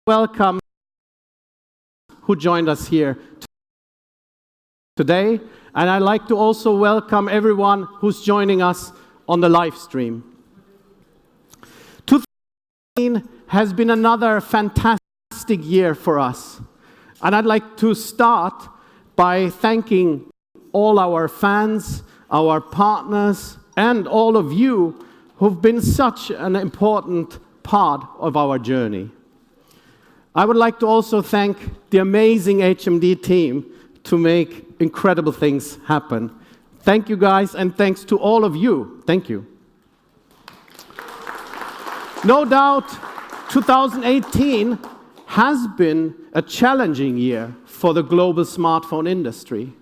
welcome who joined us here today, and I'd like to also welcome everyone who's joining us on the live stream. 2018 has been another fantastic year for us, and I'd like to start by thanking all our fans, our partners, and all of you who've been such an important part of our journey. I would like to also thank the amazing HMD team to make incredible things happen. Thank you guys, and thanks to all of you. Thank you. No doubt, 2018 has been a challenging year for the global smartphone industry.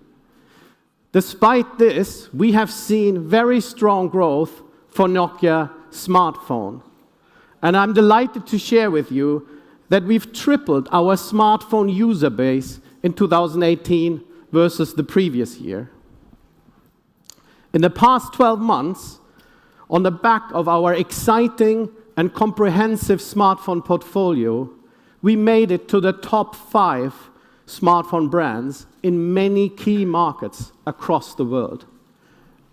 Despite this, we have seen very strong growth for Nokia smartphone. And I'm delighted to share with you that we've tripled our smartphone user base in 2018 versus the previous year. In the past 12 months, on the back of our exciting and comprehensive smartphone portfolio, we made it to the top 5 smartphone brands in many key markets across the world.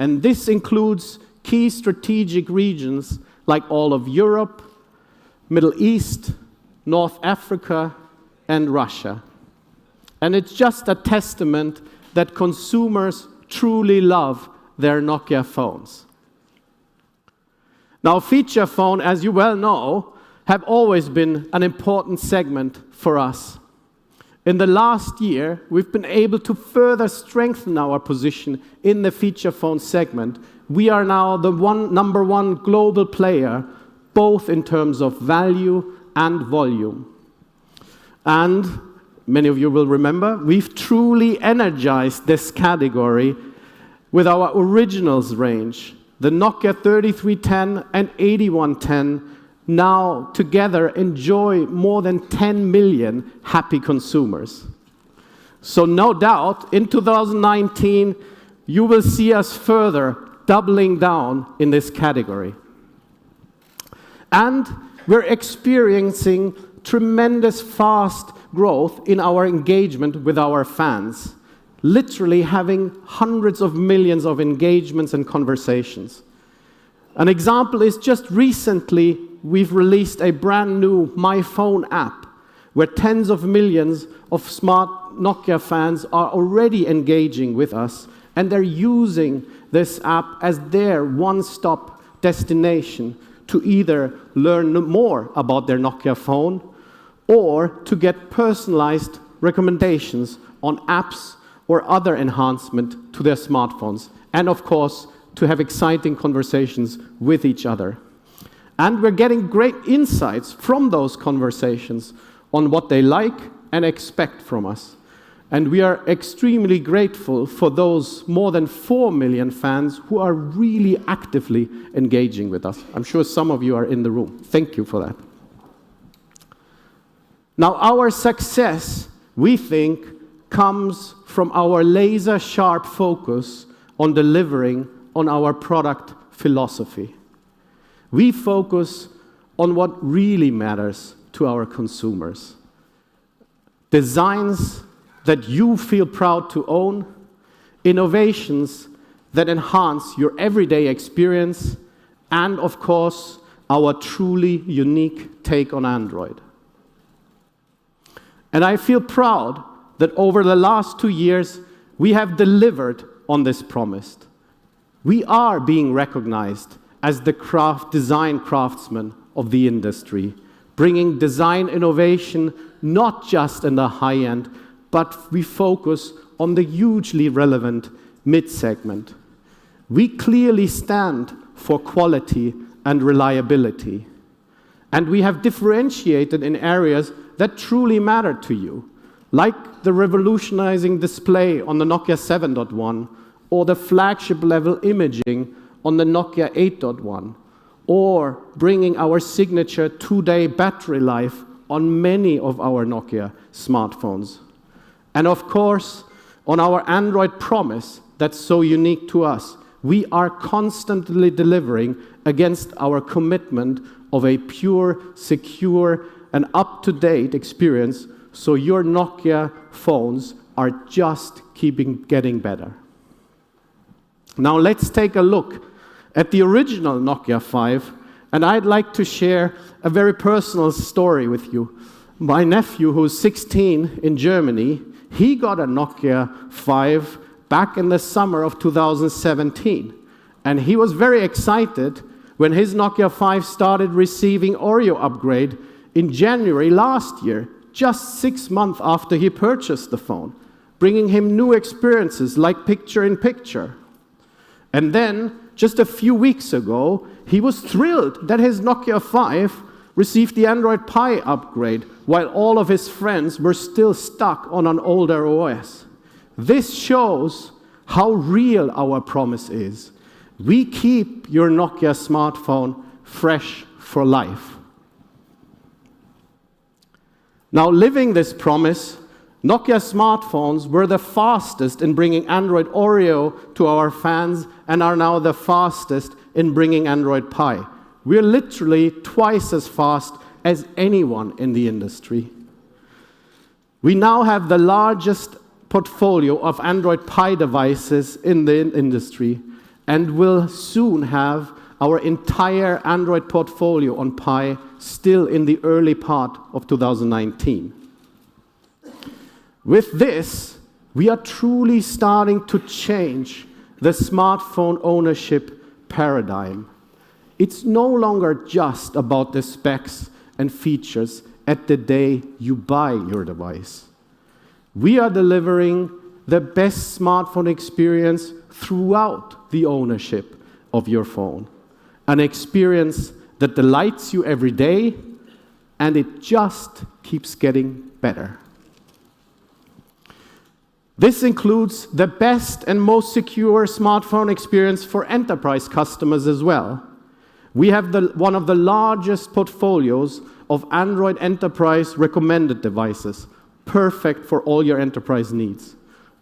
And this includes key strategic regions like all of Europe, Middle East, North Africa, and Russia. And it's just a testament that consumers truly love their Nokia phones. Now, feature phone, as you well know, have always been an important segment for us. In the last year, we've been able to further strengthen our position in the feature phone segment. We are now the number one global player, both in terms of value and volume. And many of you will remember, we've truly energized this category with our originals range. The Nokia 3310 and 8110 now together enjoy more than 10 million happy consumers. So no doubt, in 2019, you will see us further doubling down in this category. And we're experiencing tremendous fast growth in our engagement with our fans, literally having hundreds of millions of engagements and conversations. An example is just recently we've released a brand new My Phone app where tens of millions of smart Nokia fans are already engaging with us, and they're using this app as their one-stop destination to either learn more about their Nokia phone or to get personalized recommendations on apps or other enhancement to their smartphones, and of course, to have exciting conversations with each other. And we're getting great insights from those conversations on what they like and expect from us. And we are extremely grateful for those more than 4 million fans who are really actively engaging with us. I'm sure some of you are in the room. Thank you for that. Now, our success, we think, comes from our laser-sharp focus on delivering on our product philosophy. We focus on what really matters to our consumers. Designs that you feel proud to own, innovations that enhance your everyday experience, and of course, our truly unique take on Android. And I feel proud that over the last 2 years, we have delivered on this promise. We are being recognized as the design craftsman of the industry, bringing design innovation not just in the high end, but we focus on the hugely relevant mid-segment. We clearly stand for quality and reliability. And we have differentiated in areas that truly matter to you, like the revolutionizing display on the Nokia 7.1, or the flagship-level imaging on the Nokia 8.1, or bringing our signature 2-day battery life on many of our Nokia smartphones. And of course, on our Android promise that's so unique to us, we are constantly delivering against our commitment of a pure, secure, and up-to-date experience, so your Nokia phones are just getting better. Now let's take a look at the original Nokia 5, and I'd like to share a very personal story with you. My nephew, who's 16 in Germany, he got a Nokia 5 back in the summer of 2017. And he was very excited when his Nokia 5 started receiving Oreo upgrade in January last year, just 6 months after he purchased the phone, bringing him new experiences like picture-in-picture. And then, just a few weeks ago, he was thrilled that his Nokia 5 received the Android Pie upgrade, while all of his friends were still stuck on an older OS. This shows how real our promise is. We keep your Nokia smartphone fresh for life. Now, living this promise, Nokia smartphones were the fastest in bringing Android Oreo to our fans and are now the fastest in bringing Android Pie. We're literally twice as fast as anyone in the industry. We now have the largest portfolio of Android Pie devices in the industry, and will soon have our entire Android portfolio on Pie still in the early part of 2019. With this, we are truly starting to change the smartphone ownership paradigm. It's no longer just about the specs and features at the day you buy your device. We are delivering the best smartphone experience throughout the ownership of your phone. An experience that delights you every day, and it just keeps getting better. This includes the best and most secure smartphone experience for enterprise customers as well. We have one of the largest portfolios of Android enterprise recommended devices, perfect for all your enterprise needs.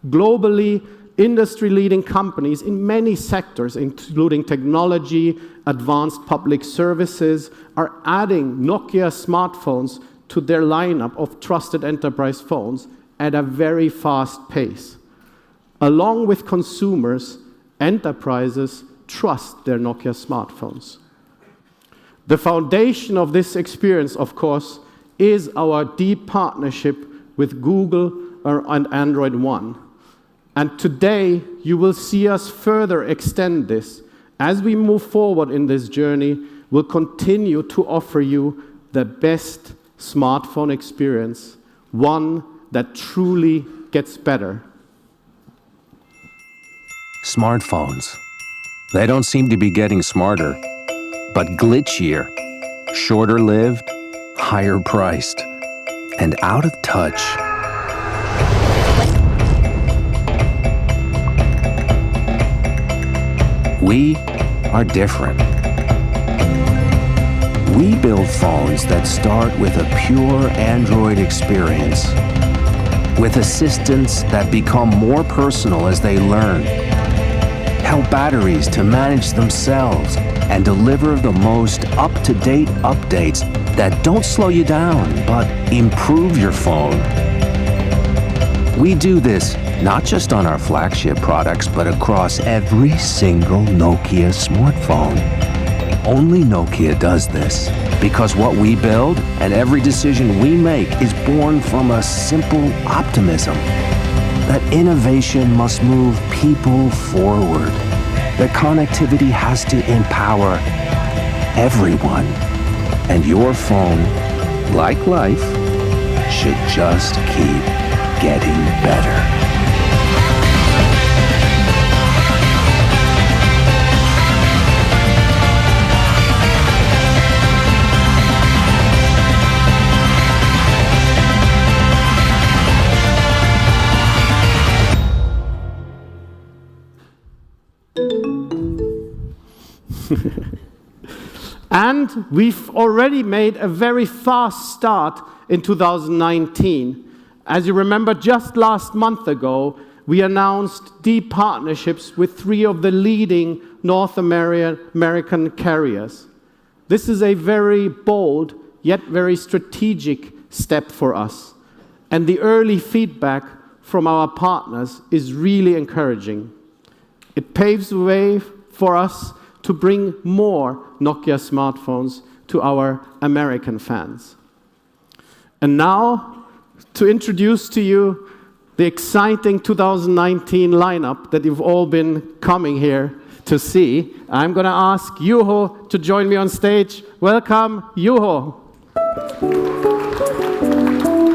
Globally, industry-leading companies in many sectors, including technology, advanced public services, are adding Nokia smartphones to their lineup of trusted enterprise phones at a very fast pace. Along with consumers, enterprises trust their Nokia smartphones. The foundation of this experience, of course, is our deep partnership with Google and Android One. And today, you will see us further extend this. As we move forward in this journey, we'll continue to offer you the best smartphone experience, one that truly gets better. Smartphones. They don't seem to be getting smarter, but glitchier, shorter-lived, higher-priced, and out of touch. We are different. We build phones that start with a pure Android experience, with assistants that become more personal as they learn, help batteries to manage themselves, and deliver the most up-to-date updates that don't slow you down, but improve your phone. We do this not just on our flagship products, but across every single Nokia smartphone. Only Nokia does this, because what we build and every decision we make is born from a simple optimism that innovation must move people forward, that connectivity has to empower everyone, and your phone, like life, should just keep getting better. And we've already made a very fast start in 2019. As you remember, just last month ago, we announced deep partnerships with 3 of the leading North American carriers. This is a very bold yet very strategic step for us. And the early feedback from our partners is really encouraging. It paves the way for us to bring more Nokia smartphones to our American fans. And now, to introduce to you the exciting 2019 lineup that you've all been coming here to see, I'm going to ask Juho to join me on stage. Welcome, Juho.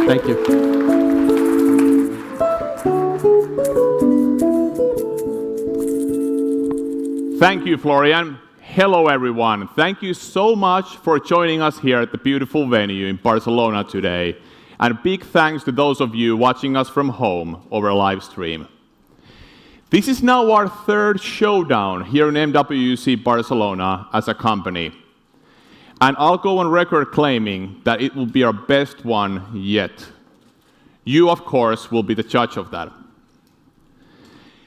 Thank you. Thank you, Florian. Hello, everyone. Thank you so much for joining us here at the beautiful venue in Barcelona today. And big thanks to those of you watching us from home over live stream. This is now our third showdown here in MWC Barcelona as a company. And I'll go on record claiming that it will be our best one yet. You, of course, will be the judge of that.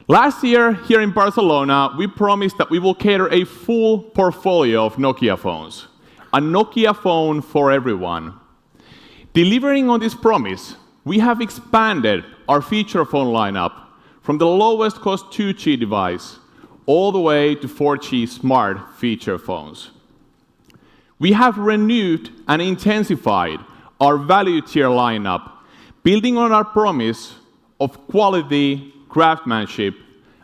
Last year, here in Barcelona, we promised that we will cater a full portfolio of Nokia phones. A Nokia phone for everyone. Delivering on this promise, we have expanded our feature phone lineup from the lowest cost 2G device all the way to 4G smart feature phones. We have renewed and intensified our value tier lineup, building on our promise of quality, craftsmanship,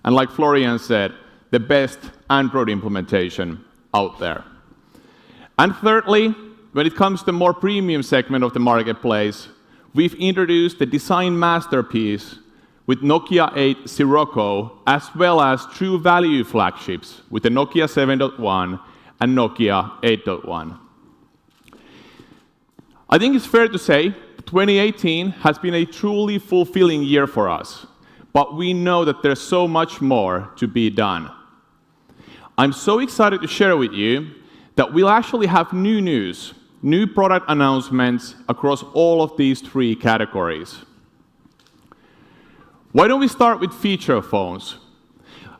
and like Florian said, the best Android implementation out there. And thirdly, when it comes to the more premium segment of the marketplace, we've introduced the design masterpiece with Nokia 8 Sirocco, as well as true value flagships with the Nokia 7.1 and Nokia 8.1. I think it's fair to say 2018 has been a truly fulfilling year for us. But we know that there's so much more to be done. I'm so excited to share with you that we'll actually have new news, new product announcements across all of these three categories. Why don't we start with feature phones?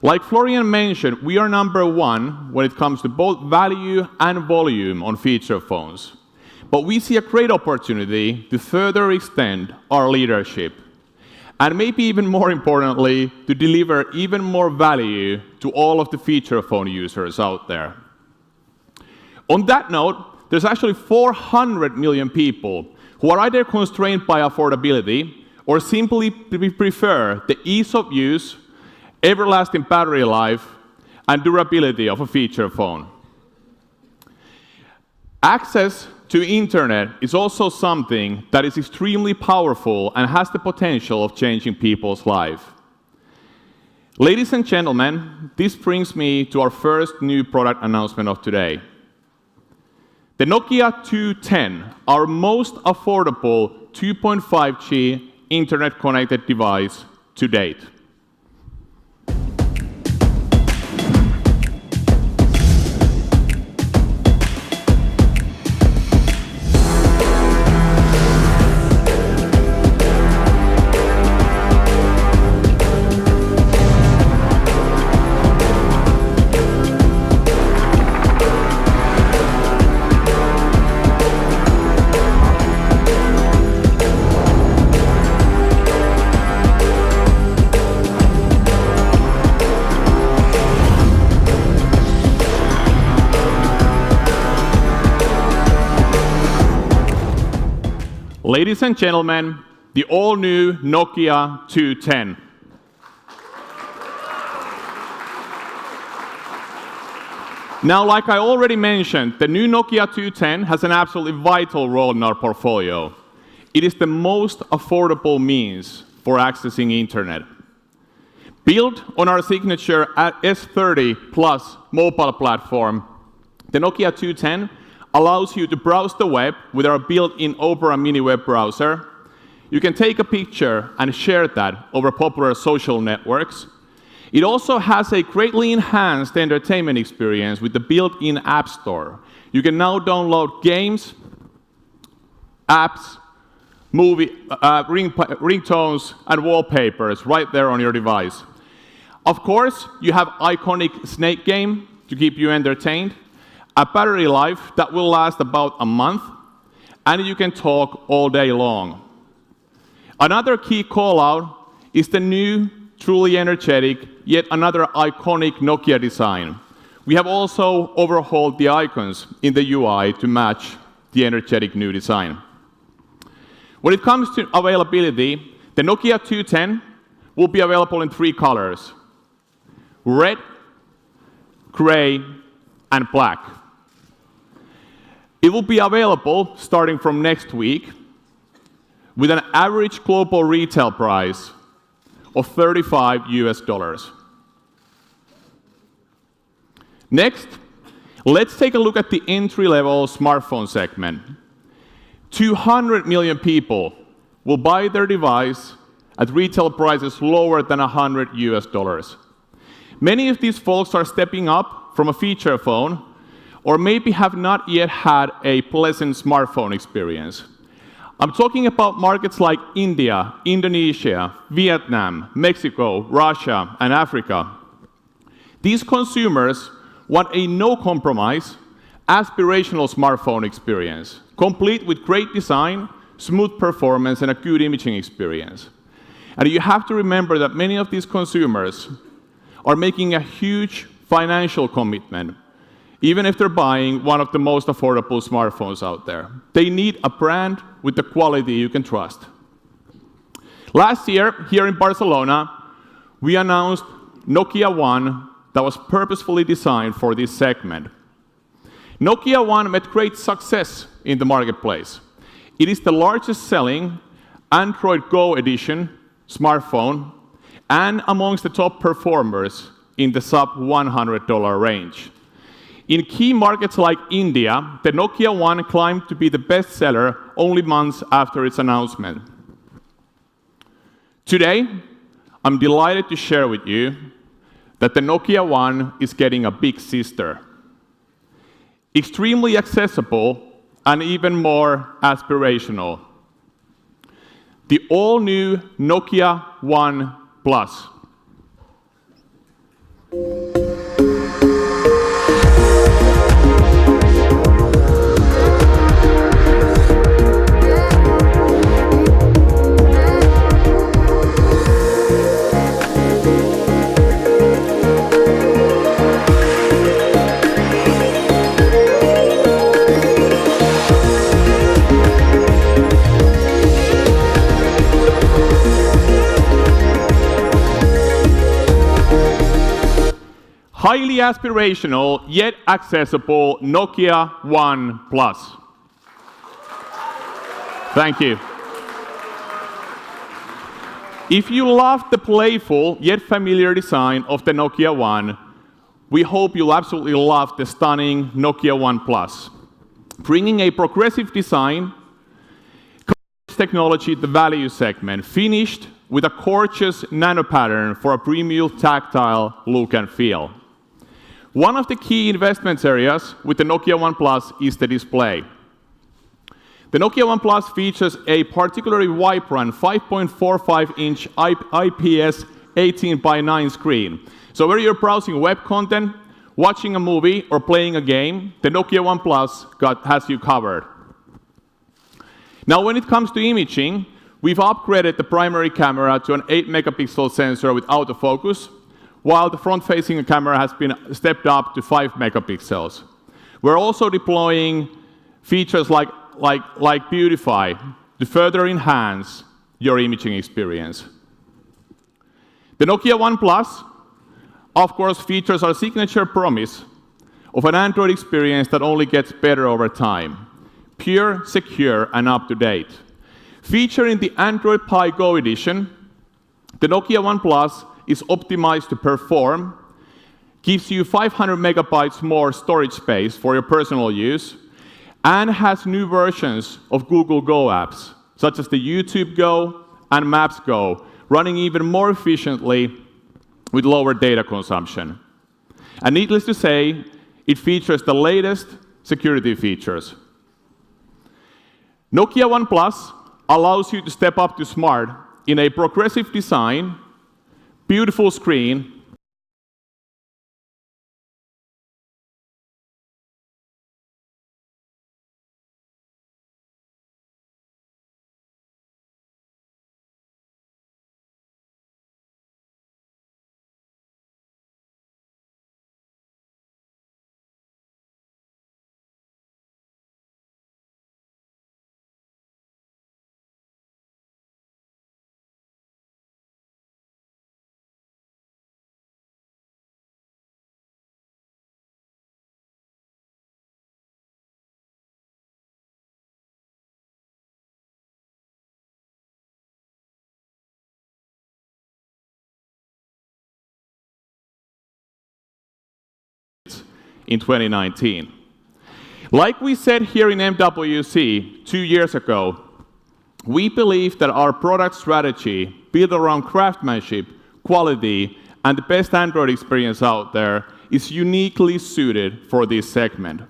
Like Florian mentioned, we are #1 when it comes to both value and volume on feature phones. But we see a great opportunity to further extend our leadership. And maybe even more importantly, to deliver even more value to all of the feature phone users out there. On that note, there's actually 400 million people who are either constrained by affordability or simply prefer the ease of use, everlasting battery life, and durability of a feature phone. Access to internet is also something that is extremely powerful and has the potential of changing people's lives. Ladies and gentlemen, this brings me to our first new product announcement of today. The Nokia 210, our most affordable 2.5G internet-connected device to date. Ladies and gentlemen, the all-new Nokia 210. Now, like I already mentioned, the new Nokia 210 has an absolutely vital role in our portfolio. It is the most affordable means for accessing internet. Built on our signature S30 Plus mobile platform, the Nokia 210 allows you to browse the web with our built-in Opera mini web browser. You can take a picture and share that over popular social networks. It also has a greatly enhanced entertainment experience with the built-in App Store. You can now download games, apps, ringtones, and wallpapers right there on your device. Of course, you have iconic Snake game to keep you entertained, a battery life that will last about a month, and you can talk all day long. Another key call-out is the new, truly energetic, yet another iconic Nokia design. We have also overhauled the icons in the UI to match the energetic new design. When it comes to availability, the Nokia 210 will be available in 3 colors: red, gray, and black. It will be available starting from next week with an average global retail price of $35. Next, let's take a look at the entry-level smartphone segment. 200 million people will buy their device at retail prices lower than $100. Many of these folks are stepping up from a feature phone or maybe have not yet had a pleasant smartphone experience. I'm talking about markets like India, Indonesia, Vietnam, Mexico, Russia, and Africa. These consumers want a no-compromise, aspirational smartphone experience, complete with great design, smooth performance, and a good imaging experience. And you have to remember that many of these consumers are making a huge financial commitment, even if they're buying one of the most affordable smartphones out there. They need a brand with the quality you can trust. Last year, here in Barcelona, we announced Nokia One that was purposefully designed for this segment. Nokia One met great success in the marketplace. It is the largest selling Android Go edition smartphone and amongst the top performers in the sub $100 range. In key markets like India, the Nokia One climbed to be the best seller only months after its announcement. Today, I'm delighted to share with you that the Nokia One is getting a big sister. Extremely accessible and even more aspirational. The all-new Nokia One Plus. Highly aspirational, yet accessible Nokia One Plus. Thank you. If you love the playful, yet familiar design of the Nokia One, we hope you'll absolutely love the stunning Nokia One Plus. Bringing a progressive design, technology to the value segment, finished with a gorgeous nano pattern for a premium tactile look and feel. One of the key investment areas with the Nokia One Plus is the display. The Nokia One Plus features a particularly vibrant 5.45-inch IPS 18:9 screen. So whether you're browsing web content, watching a movie, or playing a game, the Nokia One Plus has you covered. Now, when it comes to imaging, we've upgraded the primary camera to an 8-megapixel sensor with autofocus, while the front-facing camera has been stepped up to 5 megapixels. We're also deploying features like Beautify to further enhance your imaging experience. The Nokia One Plus, of course, features our signature promise of an Android experience that only gets better over time. Pure, secure, and up-to-date. Featuring the Android Pie Go edition, the Nokia One Plus is optimized to perform, gives you 500 megabytes more storage space for your personal use, and has new versions of Google Go apps, such as the YouTube Go and Maps Go, running even more efficiently with lower data consumption. And needless to say, it features the latest security features. Nokia One Plus allows you to step up to smart in a progressive design, beautiful screen, in 2019. Like we said here in MWC 2 years ago, we believe that our product strategy, built around craftsmanship, quality, and the best Android experience out there, is uniquely suited for this segment.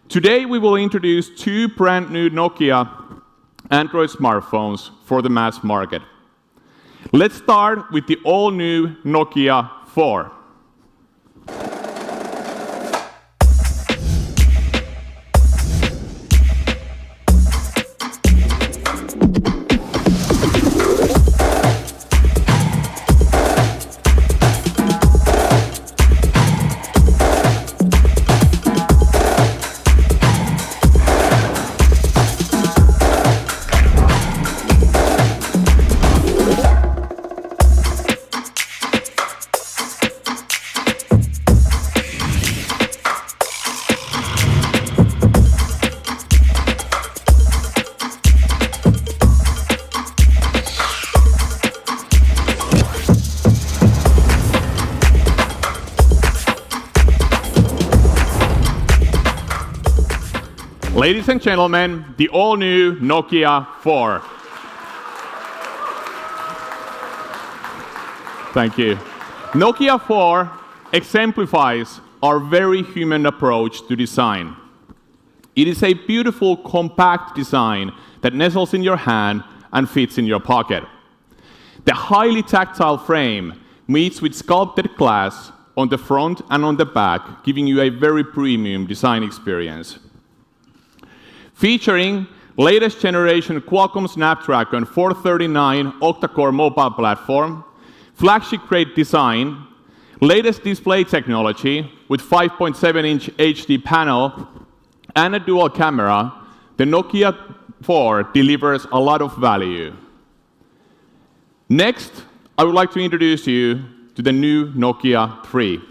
Today, we will introduce 2 brand new Nokia Android smartphones for the mass market. Let's start with the all-new Nokia 4. Ladies and gentlemen, the all-new Nokia 4. Thank you. Nokia 4 exemplifies our very human approach to design. It is a beautiful, compact design that nestles in your hand and fits in your pocket. The highly tactile frame meets with sculpted glass on the front and on the back, giving you a very premium design experience. Featuring latest generation Qualcomm Snapdragon 439 octa-core mobile platform, flagship-grade design, latest display technology with 5.7-inch HD panel, and a dual camera, the Nokia 4 delivers a lot of value. Next, I would like to introduce you to the new Nokia 3.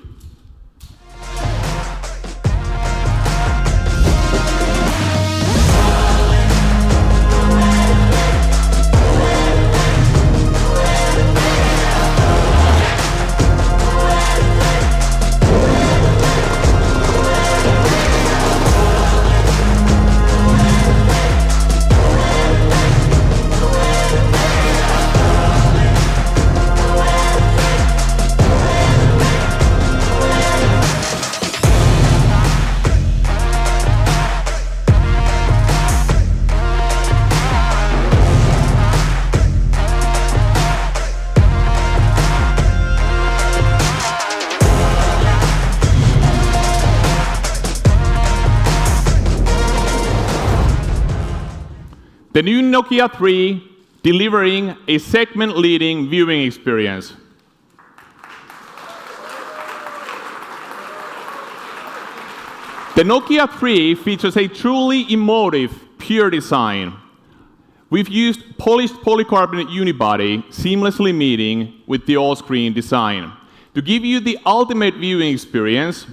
The new Nokia 3 delivering a segment-leading viewing experience. The Nokia 3 features a truly emotive, pure design. We've used polished polycarbonate unibody seamlessly meeting with the all-screen design. To give you the ultimate viewing experience,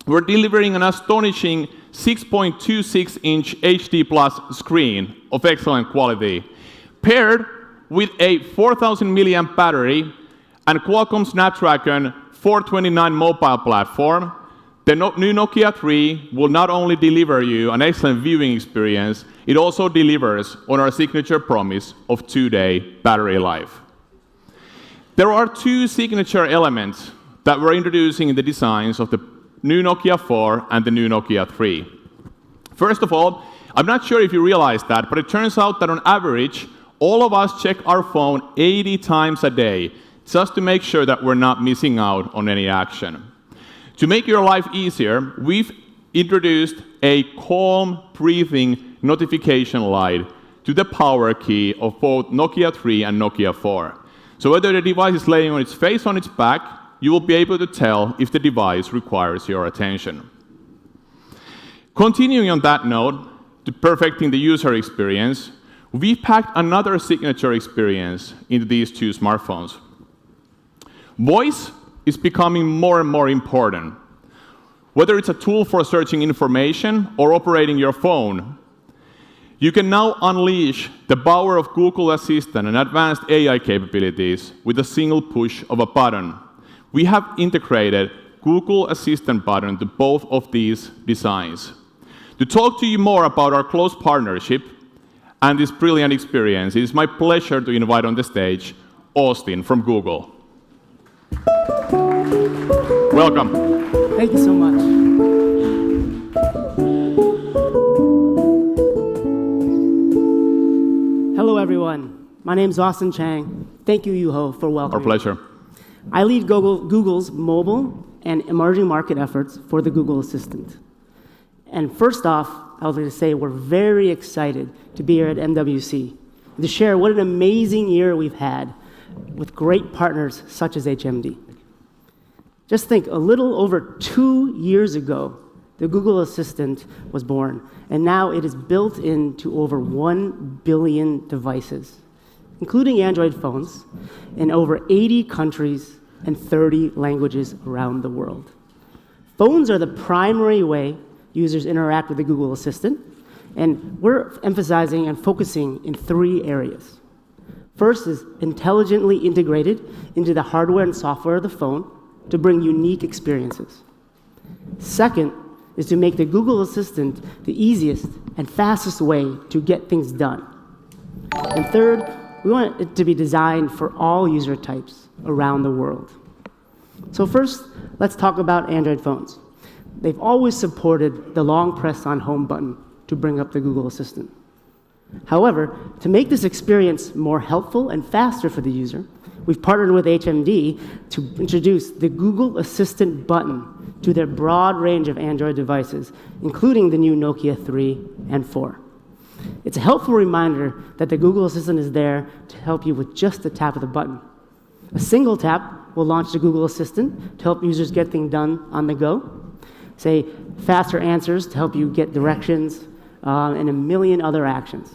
we're delivering an astonishing 6.26-inch HD Plus screen of excellent quality, paired with a 4,000 milliamp battery and Qualcomm Snapdragon 429 mobile platform. The new Nokia 3 will not only deliver you an excellent viewing experience, it also delivers on our signature promise of 2-day battery life. There are 2 signature elements that we're introducing in the designs of the new Nokia 4 and the new Nokia 3. First of all, I'm not sure if you realize that, but it turns out that on average, all of us check our phone 80 times a day, just to make sure that we're not missing out on any action. To make your life easier, we've introduced a calm, breathing notification light to the power key of both Nokia 3 and Nokia 4. So whether the device is laying on its face or on its back, you will be able to tell if the device requires your attention. Continuing on that note, to perfecting the user experience, we've packed another signature experience into these 2 smartphones. Voice is becoming more and more important. Whether it's a tool for searching information or operating your phone, you can now unleash the power of Google Assistant and advanced AI capabilities with a single push of a button. We have integrated Google Assistant button to both of these designs. To talk to you more about our close partnership and this brilliant experience, it is my pleasure to invite on the stage Austin from Google. Welcome. Thank you so much. Hello, everyone. My name is Austin Chang. Thank you, Juho, for welcoming Our pleasure. me. I lead Google's mobile and emerging market efforts for the Google Assistant. And first off, I was going to say we're very excited to be here at MWC and to share what an amazing year we've had with great partners such as HMD. Just think, a little over 2 years ago, the Google Assistant was born, and now it is built into over 1 billion devices, including Android phones, in over 80 countries and 30 languages around the world. Phones are the primary way users interact with the Google Assistant, and we're emphasizing and focusing in 3 areas. First is intelligently integrated into the hardware and software of the phone to bring unique experiences. Second is to make the Google Assistant the easiest and fastest way to get things done. And third, we want it to be designed for all user types around the world. So first, let's talk about Android phones. They've always supported the long press on home button to bring up the Google Assistant. However, to make this experience more helpful and faster for the user, we've partnered with HMD to introduce the Google Assistant button to their broad range of Android devices, including the new Nokia 3 and 4. It's a helpful reminder that the Google Assistant is there to help you with just the tap of the button. A single tap will launch the Google Assistant to help users get things done on the go, say faster answers to help you get directions, and a million other actions.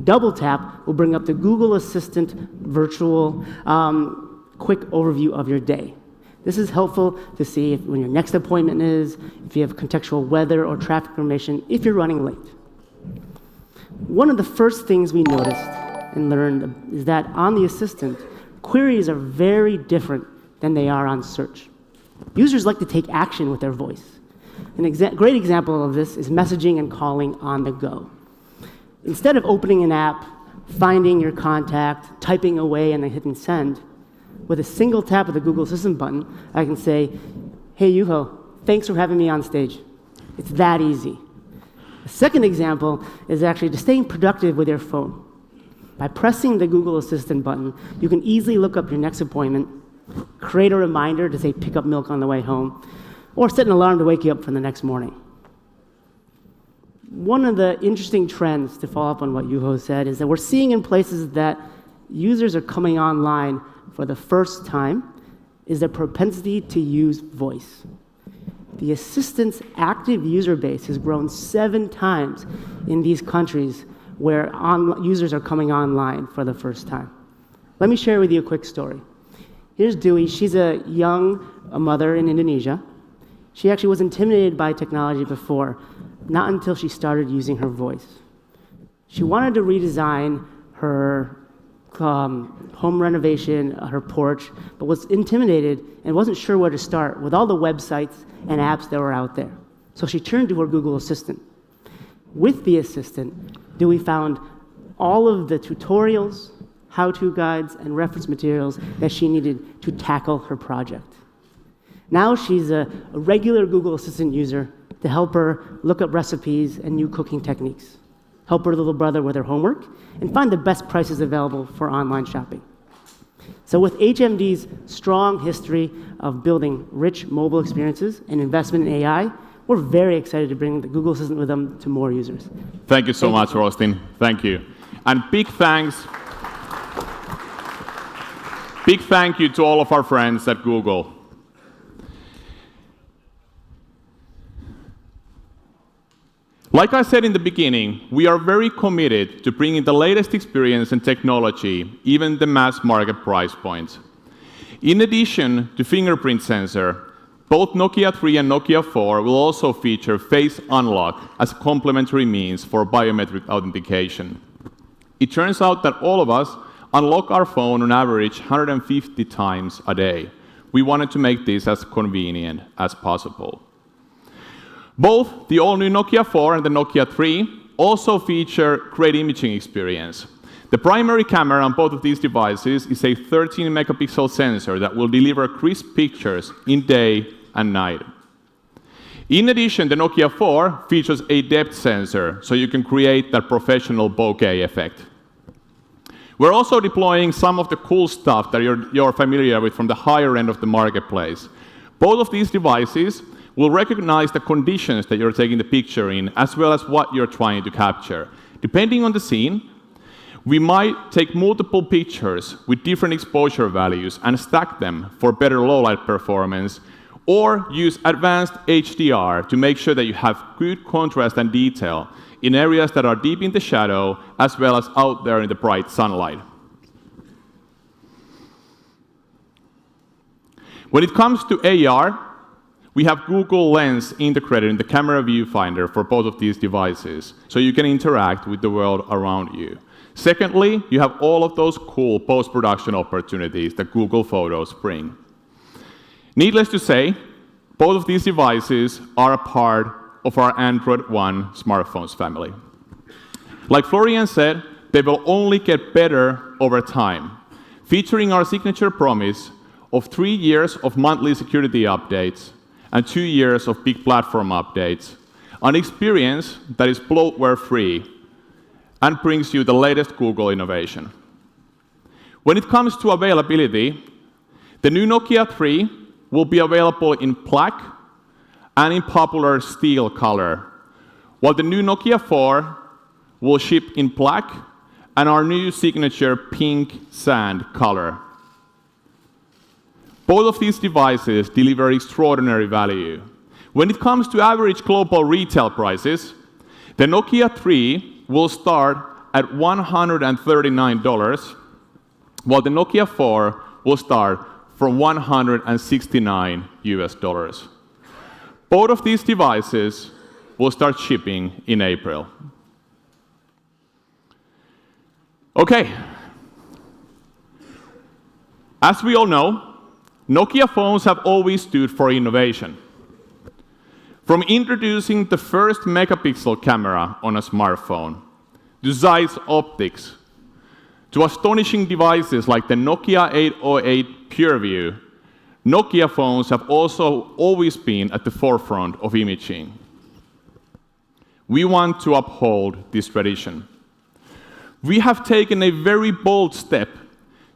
Double tap will bring up the Google Assistant virtual quick overview of your day. This is helpful to see when your next appointment is, if you have contextual weather or traffic information, if you're running late. One of the first things we noticed and learned is that on the Assistant, queries are very different than they are on search. Users like to take action with their voice. A great example of this is messaging and calling on the go. Instead of opening an app, finding your contact, typing away, and then hitting send, with a single tap of the Google Assistant button, I can say, "Hey, Juho, thanks for having me on stage." It's that easy. The second example is actually just staying productive with your phone. By pressing the Google Assistant button, you can easily look up your next appointment, create a reminder to say pick up milk on the way home, or set an alarm to wake you up for the next morning. One of the interesting trends, to follow up on what Juho said, is that we're seeing in places that users are coming online for the first time is their propensity to use voice. The Assistant's active user base has grown 7 times in these countries where users are coming online for the first time. Let me share with you a quick story. Here's Dewey. She's a young mother in Indonesia. She actually was intimidated by technology before, not until she started using her voice. She wanted to redesign her home renovation, her porch, but was intimidated and wasn't sure where to start with all the websites and apps that were out there. So she turned to her Google Assistant. With the Assistant, Dewey found all of the tutorials, how-to guides, and reference materials that she needed to tackle her project. Now she's a regular Google Assistant user to help her look up recipes and new cooking techniques, help her little brother with her homework, and find the best prices available for online shopping. So with HMD's strong history of building rich mobile experiences and investment in AI, we're very excited to bring the Google Assistant with them to more users. Thank you so much, Austin. Thank you. And big thank you to all of our friends at Google. Like I said in the beginning, we are very committed to bringing the latest experience and technology, even the mass market price points. In addition to fingerprint sensor, both Nokia 3 and Nokia 4 will also feature face unlock as a complementary means for biometric authentication. It turns out that all of us unlock our phone on average 150 times a day, we wanted to make this as convenient as possible. Both the all-new Nokia 4 and the Nokia 3 also feature great imaging experience. The primary camera on both of these devices is a 13-megapixel sensor that will deliver crisp pictures in day and night. In addition, the Nokia 4 features a depth sensor, so you can create that professional bokeh effect. We're also deploying some of the cool stuff that you're familiar with from the higher end of the marketplace. Both of these devices will recognize the conditions that you're taking the picture in, as well as what you're trying to capture. Depending on the scene, we might take multiple pictures with different exposure values and stack them for better low-light performance, or use advanced HDR to make sure that you have good contrast and detail in areas that are deep in the shadow, as well as out there in the bright sunlight. When it comes to AR, we have Google Lens integrated in the camera viewfinder for both of these devices, so you can interact with the world around you. Secondly, you have all of those cool post-production opportunities that Google Photos bring. Needless to say, both of these devices are a part of our Android One smartphones family. Like Florian said, they will only get better over time, featuring our signature promise of 3 years of monthly security updates and 2 years of big platform updates, an experience that is bloatware-free and brings you the latest Google innovation. When it comes to availability, the new Nokia 3 will be available in black and in popular steel color, while the new Nokia 4 will ship in black and our new signature pink sand color. Both of these devices deliver extraordinary value. When it comes to average global retail prices, the Nokia 3 will start at $139, while the Nokia 4 will start from $169 US. Both of these devices will start shipping in April. Okay. As we all know, Nokia phones have always stood for innovation. From introducing the first megapixel camera on a smartphone, to Zeiss optics, to astonishing devices like the Nokia 808 PureView, Nokia phones have also always been at the forefront of imaging. We want to uphold this tradition. We have taken a very bold step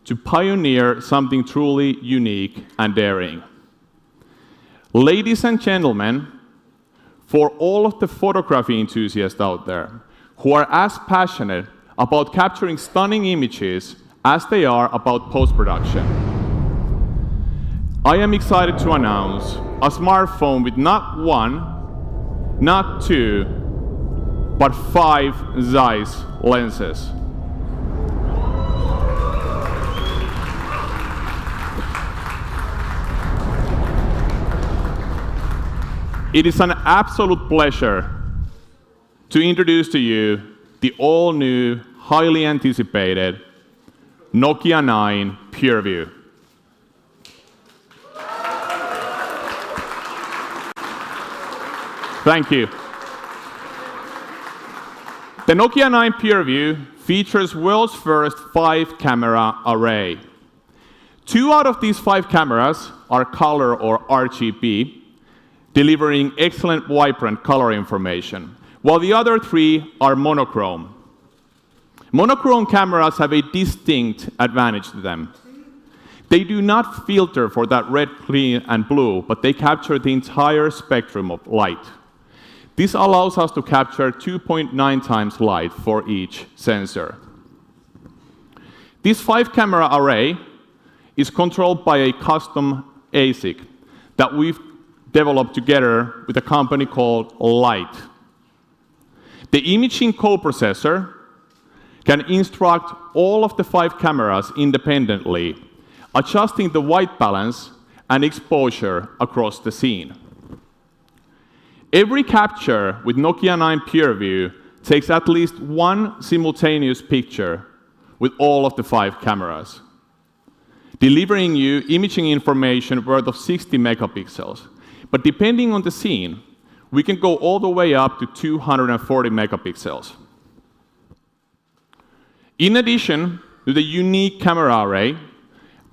to pioneer something truly unique and daring. Ladies and gentlemen, for all of the photography enthusiasts out there who are as passionate about capturing stunning images as they are about post-production, I am excited to announce a smartphone with not one, not two, but 5 Zeiss lenses. It is an absolute pleasure to introduce to you the all-new, highly anticipated Nokia 9 PureView. Thank you. The Nokia 9 PureView features world's first 5-camera array. 2 out of these 5 cameras are color or RGB, delivering excellent vibrant color information, while the other 3 are monochrome. Monochrome cameras have a distinct advantage to them. They do not filter for that red, green, and blue, but they capture the entire spectrum of light. This allows us to capture 2.9 times light for each sensor. This 5-camera array is controlled by a custom ASIC that we've developed together with a company called Light. The imaging coprocessor can instruct all of the 5 cameras independently, adjusting the white balance and exposure across the scene. Every capture with Nokia 9 PureView takes at least 1 simultaneous picture with all of the 5 cameras. delivering you imaging information worth of 60 megapixels. But depending on the scene, we can go all the way up to 240 megapixels. In addition to the unique camera array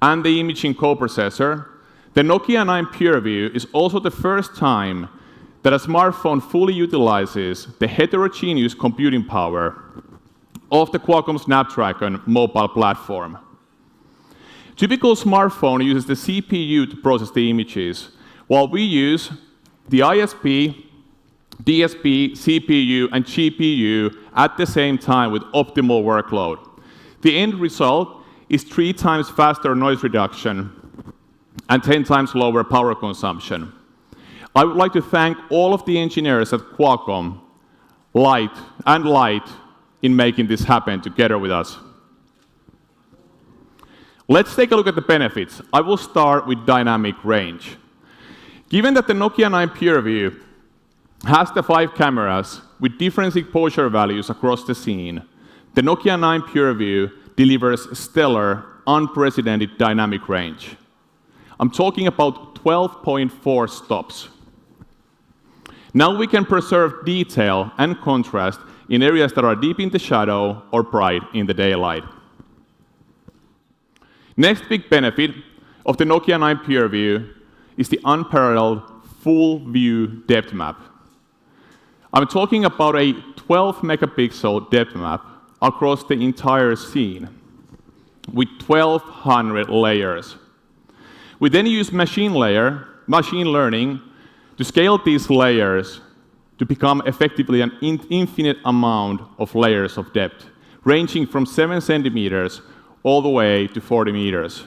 and the imaging coprocessor, the Nokia 9 PureView is also the first time that a smartphone fully utilizes the heterogeneous computing power of the Qualcomm Snapdragon mobile platform. Typical smartphone uses the CPU to process the images, while we use the ISP, DSP, CPU, and GPU at the same time with optimal workload. The end result is 3 times faster noise reduction and 10 times lower power consumption. I would like to thank all of the engineers at Qualcomm, Light, in making this happen together with us. Let's take a look at the benefits. I will start with dynamic range. Given that the Nokia 9 PureView has the 5 cameras with different exposure values across the scene, the Nokia 9 PureView delivers stellar, unprecedented dynamic range. I'm talking about 12.4 stops. Now we can preserve detail and contrast in areas that are deep in the shadow or bright in the daylight. Next big benefit of the Nokia 9 PureView is the unparalleled full view depth map. I'm talking about a 12 megapixel depth map across the entire scene with 1,200 layers. We then use machine learning to scale these layers to become effectively an infinite amount of layers of depth, ranging from 7 centimeters all the way to 40 meters.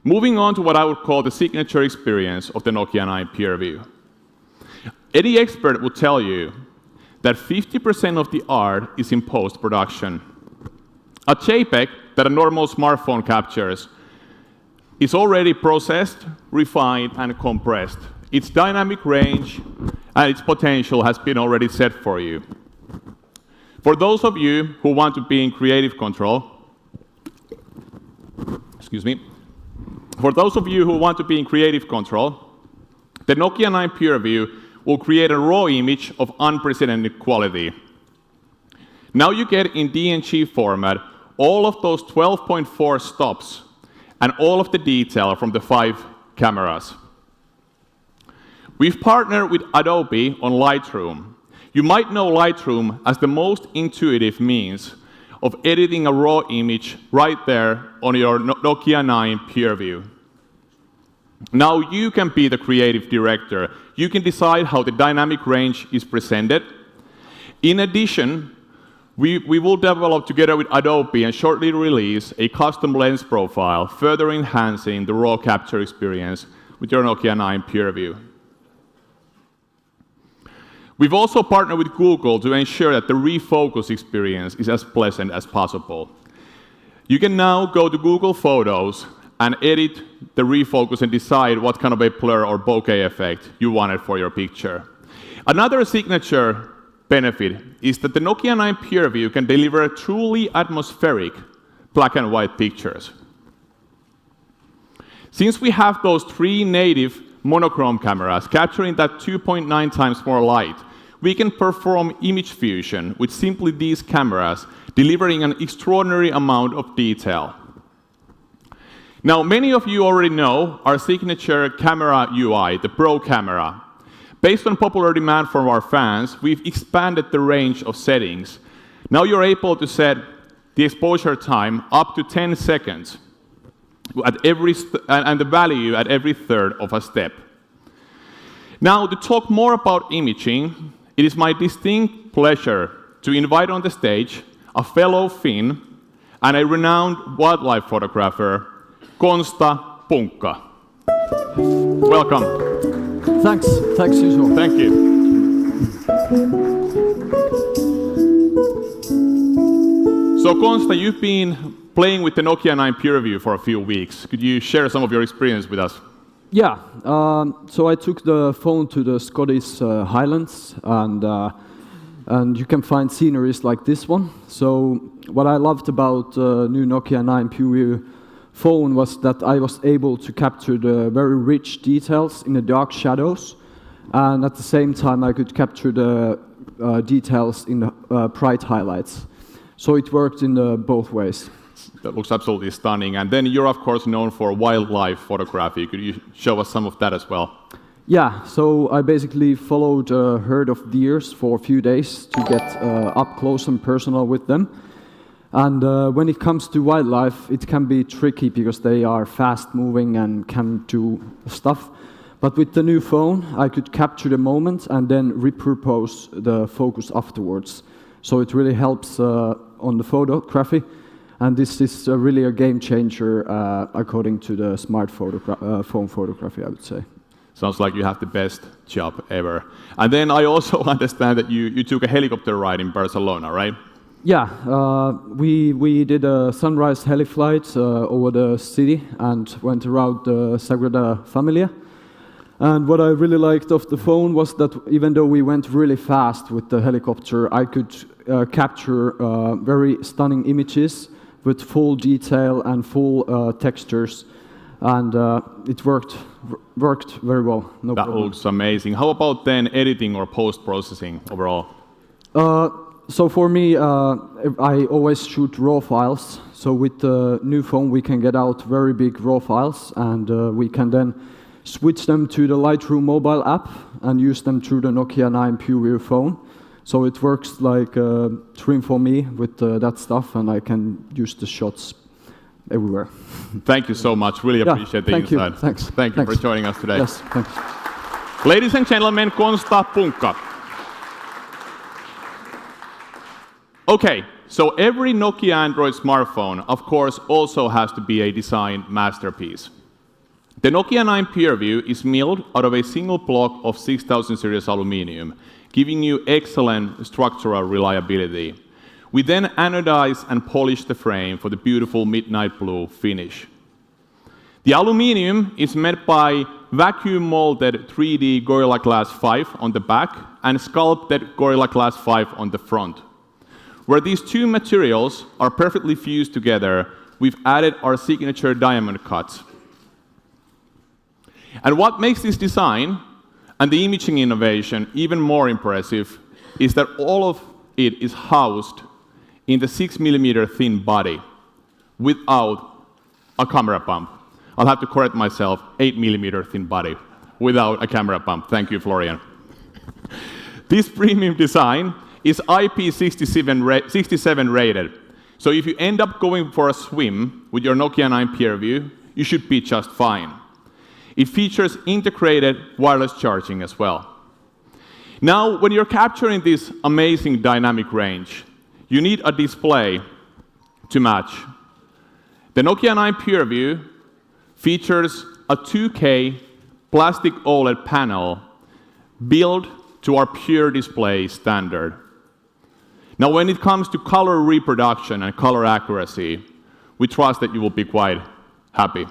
Moving on to what I would call the signature experience of the Nokia 9 PureView. Any expert will tell you that 50% of the art is in post-production. A JPEG that a normal smartphone captures is already processed, refined, and compressed. Its dynamic range and its potential has been already set for you. For those of you who want to be in creative control, For those of you who want to be in creative control, the Nokia 9 PureView will create a raw image of unprecedented quality. Now you get in DNG format all of those 12.4 stops and all of the detail from the 5 cameras. We've partnered with Adobe on Lightroom. You might know Lightroom as the most intuitive means of editing a raw image right there on your Nokia 9 PureView. Now you can be the creative director. You can decide how the dynamic range is presented. In addition, we will develop together with Adobe and shortly release a custom lens profile, further enhancing the raw capture experience with your Nokia 9 PureView. We've also partnered with Google to ensure that the refocus experience is as pleasant as possible. You can now go to Google Photos and edit the refocus and decide what kind of a blur or bokeh effect you wanted for your picture. Another signature benefit is that the Nokia 9 PureView can deliver truly atmospheric black and white pictures. Since we have those 3 native monochrome cameras capturing that 2.9 times more light, we can perform image fusion with simply these cameras, delivering an extraordinary amount of detail. Now, many of you already know our signature camera UI, the Pro camera. Based on popular demand from our fans, we've expanded the range of settings. Now you're able to set the exposure time up to 10 seconds at and the value at every third of a step. Now, to talk more about imaging, it is my distinct pleasure to invite on the stage a fellow Finn and a renowned wildlife photographer, Konsta Punkka. Welcome. Thanks, Juso. Thank you. So Konsta, you've been playing with the Nokia 9 PureView for a few weeks. Could you share some of your experience with us? Yeah, so I took the phone to the Scottish Highlands, and And you can find sceneries like this one. So what I loved about new Nokia 9 PureView phone was that I was able to capture the very rich details in the dark shadows, and at the same time I could capture the details in the bright highlights. So it worked in both ways. That looks absolutely stunning. And then you're of course known for wildlife photography. Could you show us some of that as well? Yeah, so I basically followed a herd of deers for a few days to get up close and personal with them. And when it comes to wildlife, it can be tricky because they are fast-moving and can do stuff. But with the new phone, I could capture the moment and then repurpose the focus afterwards. So it really helps on the photography. And this is really a game changer according to the smart phone photography, I would say. Sounds like you have the best job ever. And then I also understand that you took a helicopter ride in Barcelona, right? Yeah, we did a sunrise heli flight over the city and went around the Sagrada Familia. And what I really liked of the phone was that even though we went really fast with the helicopter, I could capture very stunning images with full detail and full textures. And it worked very well, no problem. That looks amazing. How about then editing or post-processing overall? So for me, I always shoot raw files. So with the new phone, we can get out very big raw files, and we can then switch them to the Lightroom mobile app and use them through the Nokia 9 PureView phone. So it works like a dream for me with that stuff, and I can use the shots everywhere. Thank you so much. Really appreciate the thank insight. You. Thanks. Thank you for joining us today. Yes, thanks. Ladies and gentlemen, Konsta Punkka. Okay, so every Nokia Android smartphone, of course, also has to be a design masterpiece. The Nokia 9 PureView is milled out of a single block of 6000 series aluminum, giving you excellent structural reliability. We then anodize and polish the frame for the beautiful midnight blue finish. The aluminum is made by vacuum molded 3D Gorilla Glass 5 on the back and sculpted Gorilla Glass 5 on the front. Where these two materials are perfectly fused together, we've added our signature diamond cuts. And what makes this design and the imaging innovation even more impressive is that all of it is housed in the 6mm thin body without a camera pump. I'll have to correct myself, 8mm thin body without a camera pump. Thank you, Florian. This premium design is IP67 rated. So if you end up going for a swim with your Nokia 9 PureView, you should be just fine. It features integrated wireless charging as well. Now, when you're capturing this amazing dynamic range, you need a display to match. The Nokia 9 PureView features a 2K plastic OLED panel built to our Pure Display standard. Now, when it comes to color reproduction and color accuracy, we trust that you will be quite happy.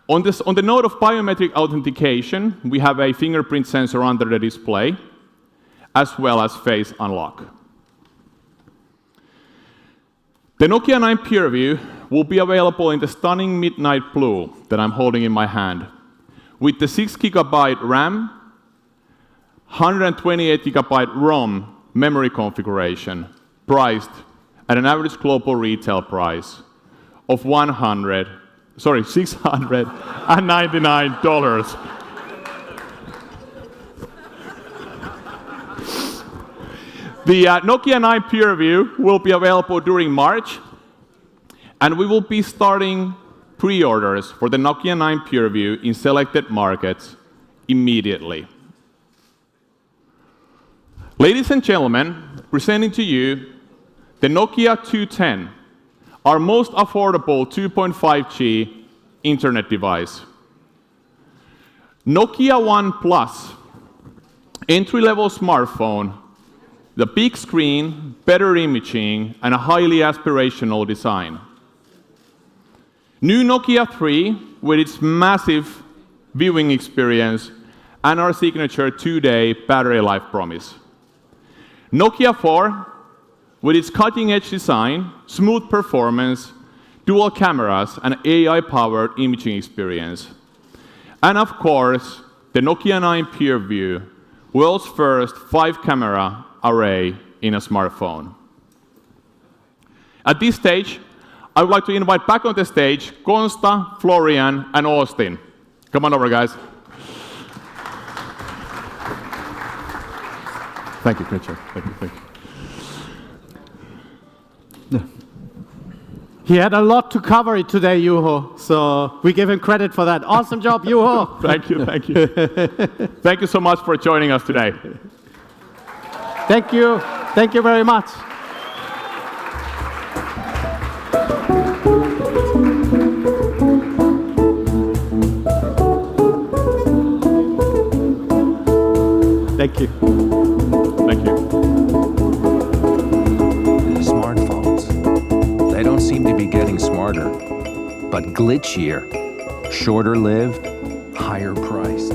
On the note of biometric authentication, we have a fingerprint sensor under the display, as well as face unlock. The Nokia 9 PureView will be available in the stunning midnight blue that I'm holding in my hand, with the 6GB RAM, 128GB ROM memory configuration, priced at an average global retail price of $699. The Nokia 9 PureView will be available during March, and we will be starting pre-orders for the Nokia 9 PureView in selected markets immediately. Ladies and gentlemen, presenting to you the Nokia 210, our most affordable 2.5G internet device. Nokia One Plus, entry-level smartphone, the big screen, better imaging, and a highly aspirational design. New Nokia 3 with its massive viewing experience and our signature 2-day battery life promise. Nokia 4, with its cutting-edge design, smooth performance, dual cameras, and AI-powered imaging experience. And of course, the Nokia 9 PureView, world's first 5-camera array in a smartphone. At this stage, I would like to invite back on the stage Konsta, Florian, and Austin. Come on over, guys. Thank you, Richard. Thank you. He had a lot to cover today, Juho, so we give him credit for that. Awesome job, Juho. Thank you. Thank you so much for joining us today. Thank you. Thank you very much. Thank you. Thank you. Smartphones. They don't seem to be getting smarter, but glitchier, shorter lived, higher priced.